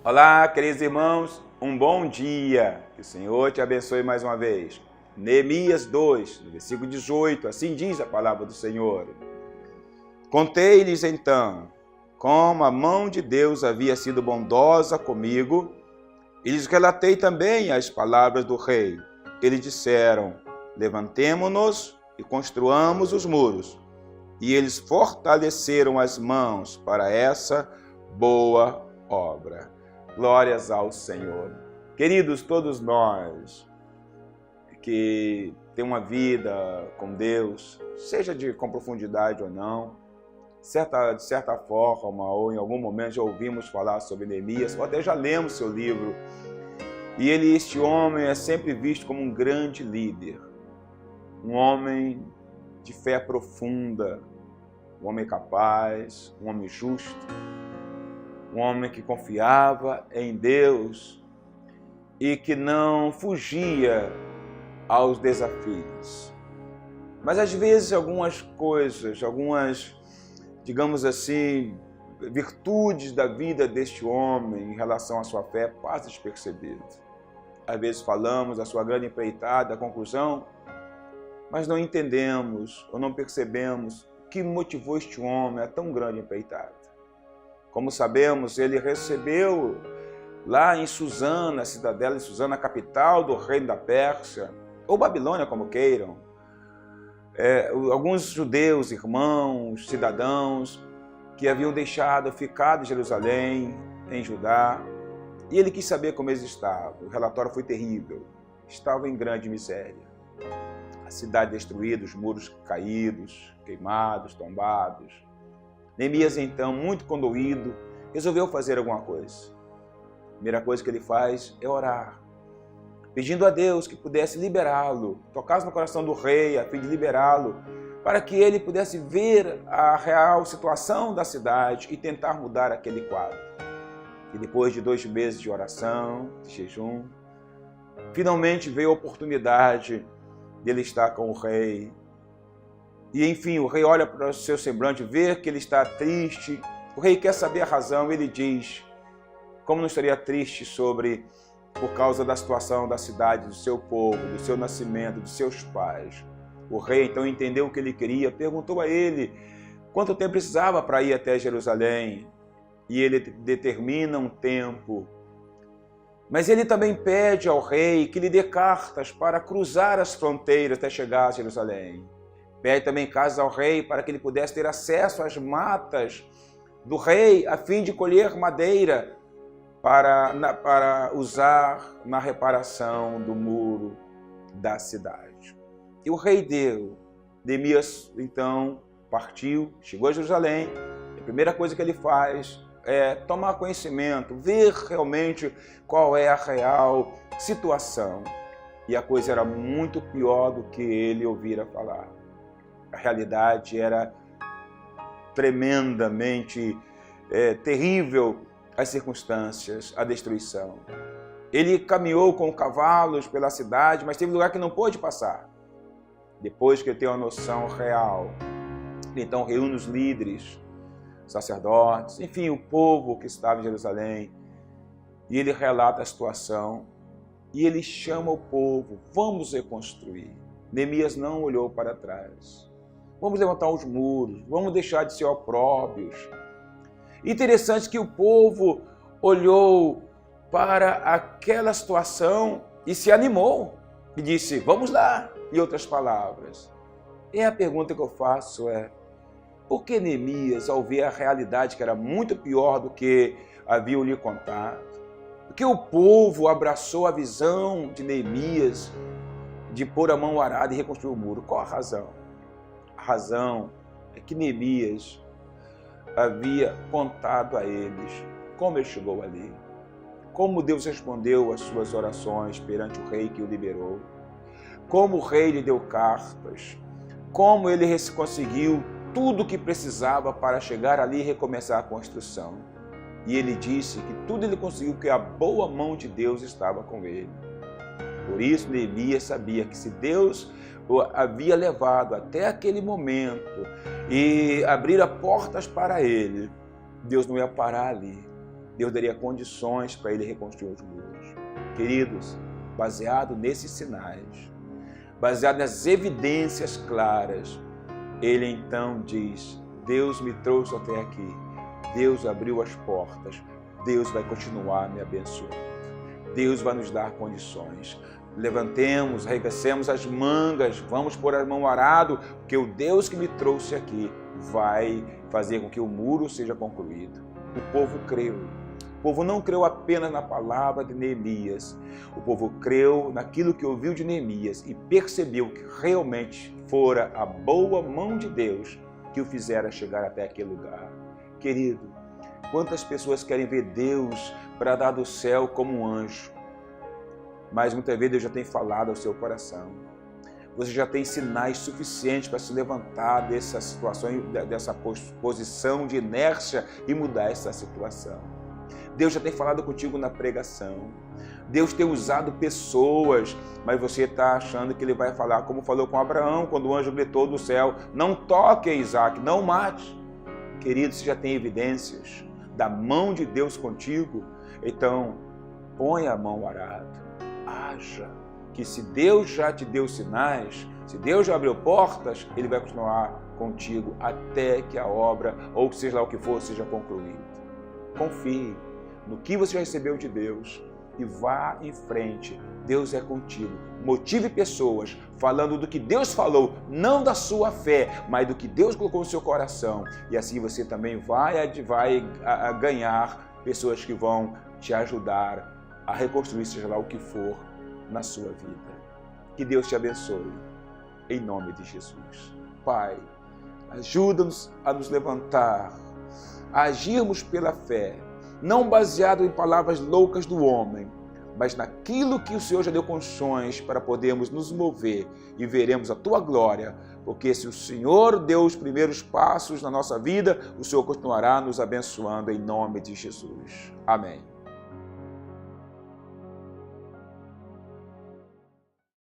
Olá, queridos irmãos, um bom dia. Que o Senhor te abençoe mais uma vez. Neemias 2, no versículo 18, assim diz a palavra do Senhor. Contei-lhes então como a mão de Deus havia sido bondosa comigo, e lhes relatei também as palavras do rei. Eles disseram: levantemo-nos e construamos os muros. E eles fortaleceram as mãos para essa boa obra. Glórias ao Senhor. Queridos, todos nós que tem uma vida com Deus, seja com profundidade ou não, de certa forma ou em algum momento já ouvimos falar sobre Neemias, ou até já lemos seu livro. E este homem é sempre visto como um grande líder, um homem de fé profunda, um homem capaz, um homem justo, um homem que confiava em Deus e que não fugia aos desafios. Mas às vezes algumas coisas, digamos assim, virtudes da vida deste homem em relação à sua fé passam despercebidas. Às vezes falamos da sua grande empreitada, a conclusão, mas não entendemos ou não percebemos o que motivou este homem a tão grande empreitada. Como sabemos, ele recebeu lá em Susana, a cidadela de Susana, a capital do reino da Pérsia, ou Babilônia, como queiram, alguns judeus, irmãos, cidadãos, que haviam ficado em Jerusalém, em Judá, e ele quis saber como eles estavam. O relatório foi terrível, estavam em grande miséria. A cidade destruída, os muros caídos, queimados, tombados. Neemias, então, muito condoído, resolveu fazer alguma coisa. A primeira coisa que ele faz é orar, pedindo a Deus que pudesse liberá-lo, tocasse no coração do rei a fim de liberá-lo, para que ele pudesse ver a real situação da cidade e tentar mudar aquele quadro. E depois de 2 meses de oração, de jejum, finalmente veio a oportunidade dele estar com o rei. E enfim, o rei olha para o seu semblante, vê que ele está triste. O rei quer saber a razão, ele diz: como não estaria triste por causa da situação da cidade, do seu povo, do seu nascimento, dos seus pais. O rei então entendeu o que ele queria, perguntou a ele quanto tempo precisava para ir até Jerusalém. E ele determina um tempo. Mas ele também pede ao rei que lhe dê cartas para cruzar as fronteiras até chegar a Jerusalém. Pede também cartas ao rei para que ele pudesse ter acesso às matas do rei, a fim de colher madeira para usar na reparação do muro da cidade. E o rei deu. Neemias, então, partiu, chegou a Jerusalém. A primeira coisa que ele faz é tomar conhecimento, ver realmente qual é a real situação. E a coisa era muito pior do que ele ouvira falar. A realidade era tremendamente terrível, as circunstâncias, a destruição. Ele caminhou com cavalos pela cidade, mas teve lugar que não pôde passar. Depois que ele tem uma noção real, ele então reúne os líderes, sacerdotes, enfim, o povo que estava em Jerusalém, e ele relata a situação, e ele chama o povo: vamos reconstruir. Neemias não olhou para trás. Vamos levantar os muros, vamos deixar de ser opróbios. Interessante que o povo olhou para aquela situação e se animou e disse: vamos lá, em outras palavras. E a pergunta que eu faço é: por que Neemias, ao ver a realidade que era muito pior do que haviam lhe contado, por que o povo abraçou a visão de Neemias de pôr a mão arada e reconstruir o muro? Qual a razão? A razão é que Neemias havia contado a eles como ele chegou ali, como Deus respondeu às suas orações perante o rei que o liberou, como o rei lhe deu cartas, como ele conseguiu tudo o que precisava para chegar ali e recomeçar a construção. E ele disse que tudo ele conseguiu porque a boa mão de Deus estava com ele. Por isso, Neemias sabia que se Deus o havia levado até aquele momento e abrir portas para ele, Deus não ia parar ali. Deus daria condições para ele reconstruir os muros. Queridos, baseado nesses sinais, baseado nas evidências claras, ele então diz: Deus me trouxe até aqui, Deus abriu as portas, Deus vai continuar me abençoando, Deus vai nos dar condições. Levantemos, arregacemos as mangas, vamos pôr a mão no arado, porque o Deus que me trouxe aqui vai fazer com que o muro seja concluído. O povo creu. O povo não creu apenas na palavra de Neemias. O povo creu naquilo que ouviu de Neemias e percebeu que realmente fora a boa mão de Deus que o fizera chegar até aquele lugar. Querido, quantas pessoas querem ver Deus bradar do céu como um anjo? Mas muitas vezes Deus já tem falado ao seu coração. Você já tem sinais suficientes para se levantar dessa situação, dessa posição de inércia e mudar essa situação. Deus já tem falado contigo na pregação. Deus tem usado pessoas, mas você está achando que Ele vai falar como falou com Abraão, quando o anjo gritou do céu: não toque a Isaac, não mate. Querido, você já tem evidências da mão de Deus contigo, então põe a mão no arado. Haja, que se Deus já te deu sinais, se Deus já abriu portas, Ele vai continuar contigo até que a obra, ou seja lá o que for, seja concluída. Confie no que você já recebeu de Deus e vá em frente. Deus é contigo. Motive pessoas falando do que Deus falou, não da sua fé, mas do que Deus colocou no seu coração. E assim você também vai ganhar pessoas que vão te ajudar a reconstruir, seja lá o que for, na sua vida. Que Deus te abençoe, em nome de Jesus. Pai, ajuda-nos a nos levantar, a agirmos pela fé, não baseado em palavras loucas do homem, mas naquilo que o Senhor já deu condições para podermos nos mover e veremos a Tua glória, porque se o Senhor deu os primeiros passos na nossa vida, o Senhor continuará nos abençoando em nome de Jesus. Amém.